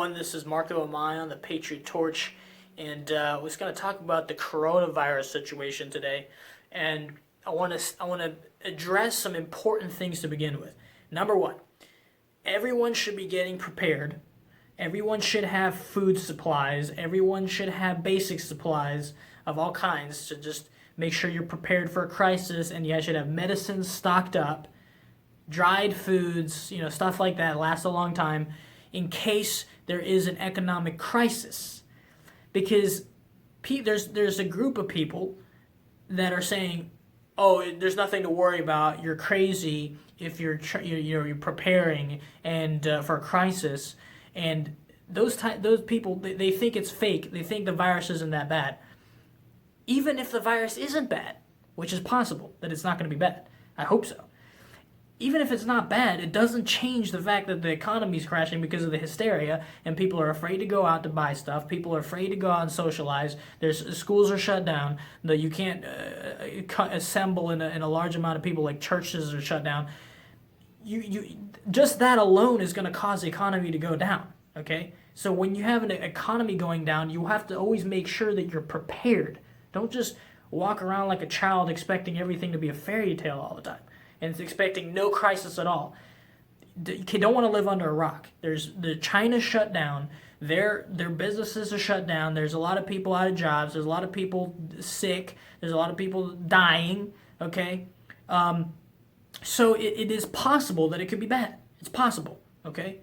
everyone. This is Marco Amaya on the Patriot Torch, and was going to talk about the coronavirus situation today. And I want to address some important things to begin with. Number one, everyone should be getting prepared. Everyone should have food supplies. Everyone should have basic supplies of all kinds to just make sure you're prepared for a crisis, and you guys should have medicines stocked up, dried foods, stuff like that lasts a long time in case there is an economic crisis. Because there's a group of people that are saying, "Oh, there's nothing to worry about. You're crazy if you're preparing and for a crisis." And those people, they think it's fake. They think the virus isn't that bad. Even if the virus isn't bad, which is possible that it's not going to be bad. I hope so. Even if it's not bad, it doesn't change the fact that the economy is crashing because of the hysteria, and people are afraid to go out to buy stuff. People are afraid to go out and socialize. Schools are shut down. You can't assemble in a large amount of people. Like churches are shut down. Just that alone is going to cause the economy to go down. Okay, so when you have an economy going down, you have to always make sure that you're prepared. Don't just walk around like a child expecting everything to be a fairy tale all the time and expecting no crisis at all. You don't want to live under a rock. China's shut down. Their businesses are shut down. There's a lot of people out of jobs. There's a lot of people sick. There's a lot of people dying. Okay, so it is possible that it could be bad. It's possible. Okay.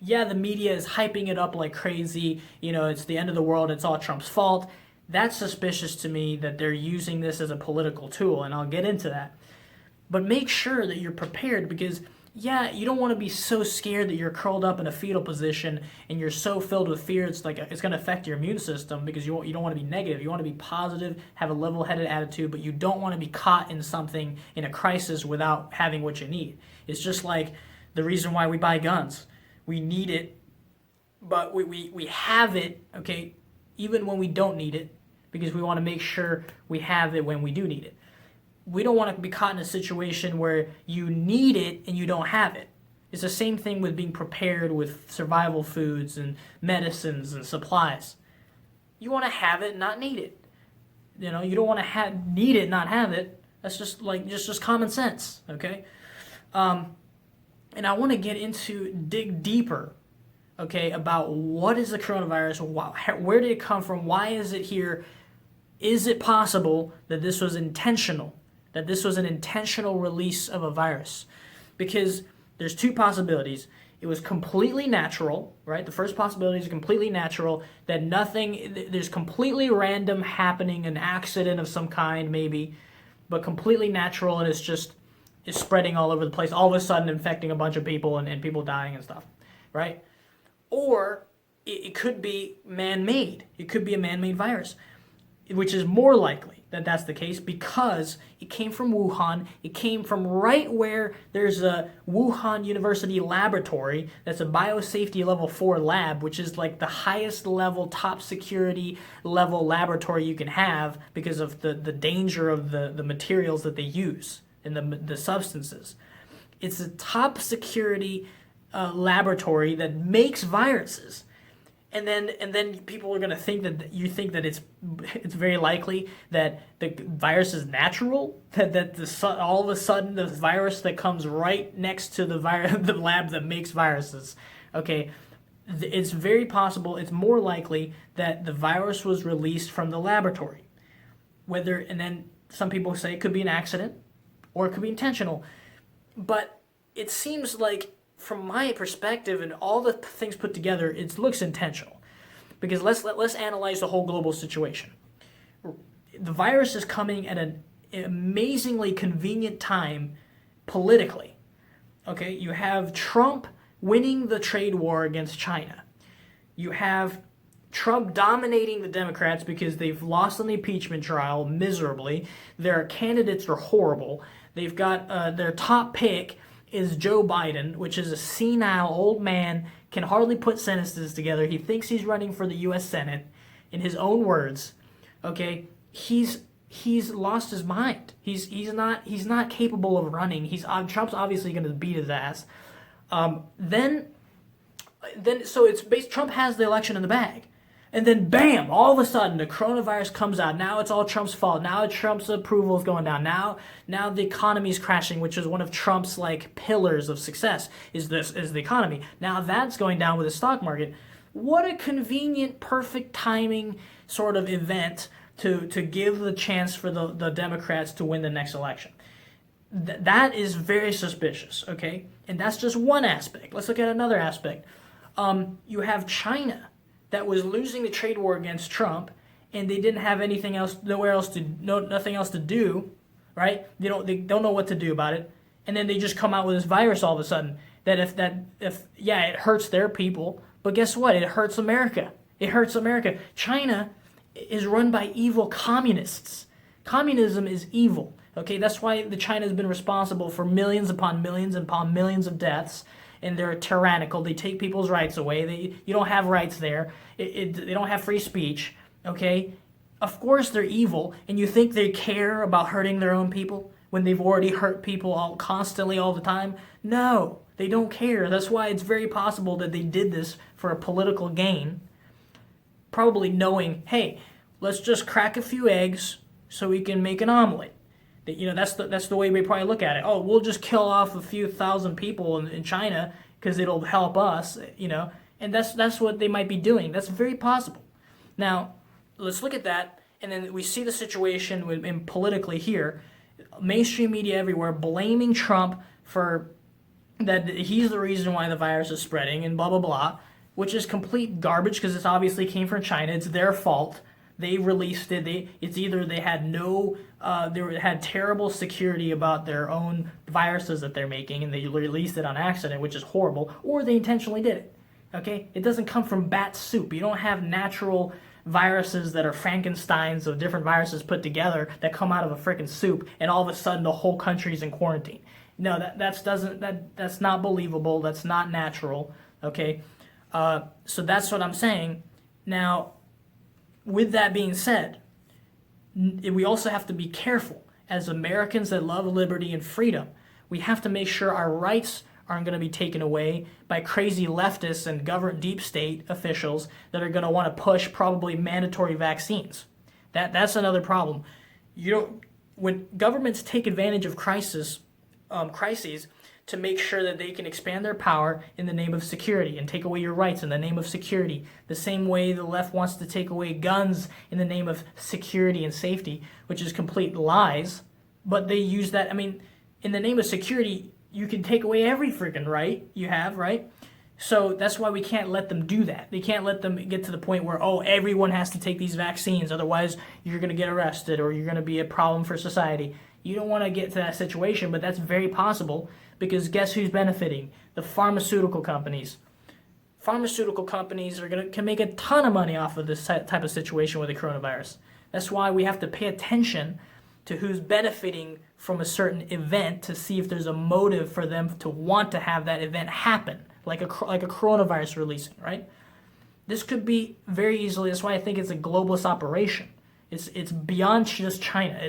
Yeah, the media is hyping it up like crazy. It's the end of the world. It's all Trump's fault. That's suspicious to me that they're using this as a political tool, and I'll get into that. But make sure that you're prepared because, yeah, you don't want to be so scared that you're curled up in a fetal position and you're so filled with fear it's going to affect your immune system because you don't want to be negative. You want to be positive, have a level-headed attitude, but you don't want to be caught in something, in a crisis without having what you need. It's just like the reason why we buy guns. We need it, but we have it, okay, even when we don't need it, because we want to make sure we have it when we do need it. We don't want to be caught in a situation where you need it and you don't have it. It's the same thing with being prepared with survival foods and medicines and supplies. You want to have it, not need it. You don't want to need it, not have it. That's just just common sense, okay? And I want to dig deeper, okay, about what is the coronavirus, where did it come from, why is it here, is it possible that this was intentional, that this was an intentional release of a virus? Because there's two possibilities. It was completely natural, right? The first possibility is completely natural, that there's completely random happening, an accident of some kind maybe, but completely natural, and it's spreading all over the place, all of a sudden infecting a bunch of people and people dying and stuff, right? Or it could be man-made. It could be a man-made virus, which is more likely that that's the case because it came from Wuhan. It came from right where there's a Wuhan University laboratory that's a biosafety level 4 lab, which is like the highest level, top security level laboratory you can have because of the danger of the materials that they use and the substances. It's a top security laboratory that makes viruses. And then people are going to think that it's very likely that the virus is natural, that all of a sudden the virus that comes right next to the lab that makes viruses, okay, it's very possible, it's more likely that the virus was released from the laboratory. And then some people say it could be an accident or it could be intentional, but it seems like, from my perspective and all the things put together, it looks intentional. Because let's analyze the whole global situation. The virus is coming at an amazingly convenient time politically. Okay, you have Trump winning the trade war against China. You have Trump dominating the Democrats because they've lost on the impeachment trial miserably. Their candidates are horrible. They've got their top pick is Joe Biden, which is a senile old man, can hardly put sentences together. He thinks he's running for the U.S. Senate, in his own words. Okay, he's lost his mind. He's not capable of running. Trump's obviously going to beat his ass. Then Then so it's based. Trump has the election in the bag, and then bam! All of a sudden, the coronavirus comes out. Now it's all Trump's fault. Now Trump's approval is going down. Now the economy is crashing, which is one of Trump's like pillars of success. Is the economy? Now that's going down with the stock market. What a convenient, perfect timing sort of event to give the chance for the Democrats to win the next election. That is very suspicious, okay? And that's just one aspect. Let's look at another aspect. You have China that was losing the trade war against Trump, and they didn't have anything else, nothing else to do, right? They don't know what to do about it, and then they just come out with this virus all of a sudden. It hurts their people, but guess what? It hurts America. It hurts America. China is run by evil communists. Communism is evil. Okay, that's why China has been responsible for millions upon millions of deaths, and they're tyrannical. They take people's rights away. You don't have rights there. They don't have free speech. Okay, of course they're evil, and you think they care about hurting their own people when they've already hurt people constantly all the time? No, they don't care. That's why it's very possible that they did this for a political gain, probably knowing, hey, let's just crack a few eggs so we can make an omelet. That's the way we probably look at it. Oh, we'll just kill off a few thousand people in China because it'll help us, and that's what they might be doing. That's very possible. Now, let's look at that, and then we see the situation politically here. Mainstream media everywhere blaming Trump for that he's the reason why the virus is spreading and blah, blah, blah, which is complete garbage because it obviously came from China. It's their fault. They released it. It's either they had they had terrible security about their own viruses that they're making, and they released it on accident, which is horrible, or they intentionally did it. Okay, it doesn't come from bat soup. You don't have natural viruses that are Frankensteins of different viruses put together that come out of a freaking soup, and all of a sudden the whole country's in quarantine. No, that's not believable. That's not natural. Okay, so that's what I'm saying. Now, with that being said, we also have to be careful as Americans that love liberty and freedom. We have to make sure our rights aren't going to be taken away by crazy leftists and deep state officials that are going to want to push probably mandatory vaccines. That's another problem. When governments take advantage of crises to make sure that they can expand their power in the name of security and take away your rights in the name of security, the same way the left wants to take away guns in the name of security and safety, which is complete lies. But they use that, in the name of security, you can take away every freaking right you have, right? So that's why we can't let them do that. They can't let them get to the point where, everyone has to take these vaccines, otherwise you're going to get arrested or you're going to be a problem for society. You don't want to get to that situation, but that's very possible. Because guess who's benefiting? The pharmaceutical companies. Pharmaceutical companies can make a ton of money off of this type of situation with the coronavirus. That's why we have to pay attention to who's benefiting from a certain event to see if there's a motive for them to want to have that event happen, like a coronavirus releasing, right? This could be very easily. That's why I think it's a globalist operation. It's beyond just China.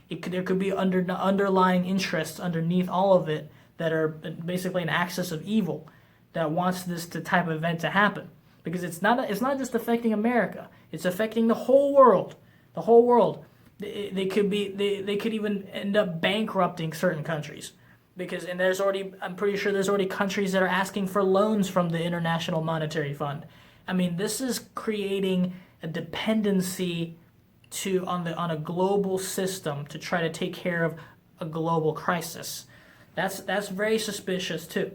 There could be underlying interests underneath all of it that are basically an axis of evil that wants this type of event to happen, because it's not just affecting America, it's affecting the whole world. The whole world. They could even end up bankrupting certain countries, I'm pretty sure there's already countries that are asking for loans from the International Monetary Fund. This is creating a dependency on a global system to try to take care of a global crisis. That's very suspicious too.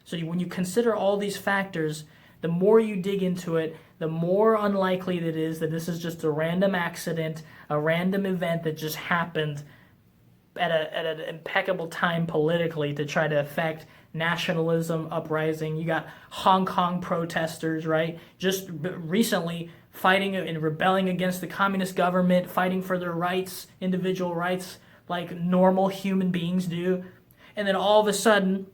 So when you consider all these factors, the more you dig into it, the more unlikely it is that this is just a random accident, a random event that just happened at an impeccable time politically to try to affect nationalism uprising. You got Hong Kong protesters, right? Just recently fighting and rebelling against the communist government, fighting for their rights, individual rights, like normal human beings do. And then all of a sudden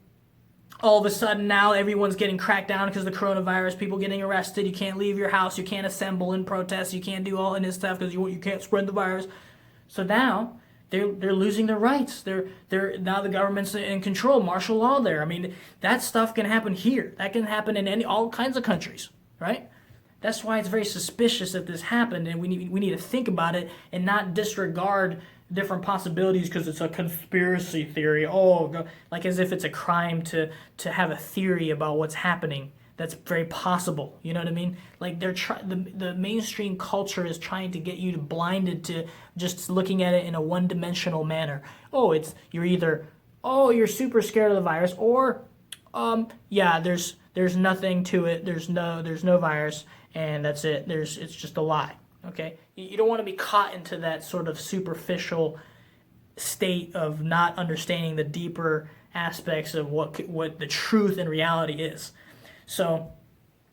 now everyone's getting cracked down because of the coronavirus, people getting arrested, you can't leave your house, you can't assemble in protest, you can't do all of this stuff because you can't spread the virus. So now they're losing their rights. They're now the government's in control, martial law there. I mean, that stuff can happen here. That can happen in all kinds of countries, right? That's why it's very suspicious that this happened, and we need to think about it and not disregard different possibilities because it's a conspiracy theory. Oh, like as if it's a crime to have a theory about what's happening. That's very possible. You know what I mean? Like the mainstream culture is trying to get you blinded to just looking at it in a one-dimensional manner. Oh, you're super scared of the virus, or yeah, there's nothing to it. There's no virus, and that's it. It's just a lie. Okay, you don't want to be caught into that sort of superficial state of not understanding the deeper aspects of what the truth and reality is. So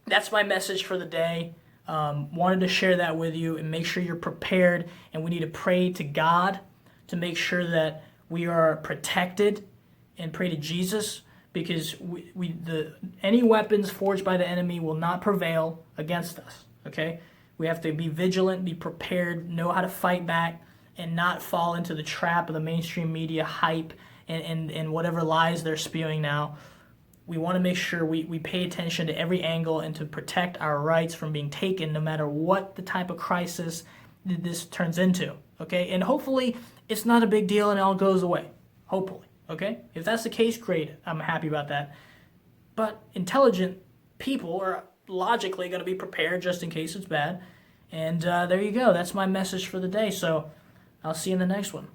that's my message for the day. Wanted to share that with you and make sure you're prepared. And we need to pray to God to make sure that we are protected, and pray to Jesus, because any weapons forged by the enemy will not prevail against us. Okay, we have to be vigilant, be prepared, know how to fight back, and not fall into the trap of the mainstream media hype and whatever lies they're spewing now. We want to make sure we pay attention to every angle and to protect our rights from being taken, no matter what the type of crisis this turns into. Okay, and hopefully it's not a big deal and it all goes away. Hopefully. Okay, if that's the case, great. I'm happy about that. But intelligent people are logically going to be prepared just in case it's bad. And there you go. That's my message for the day. So I'll see you in the next one.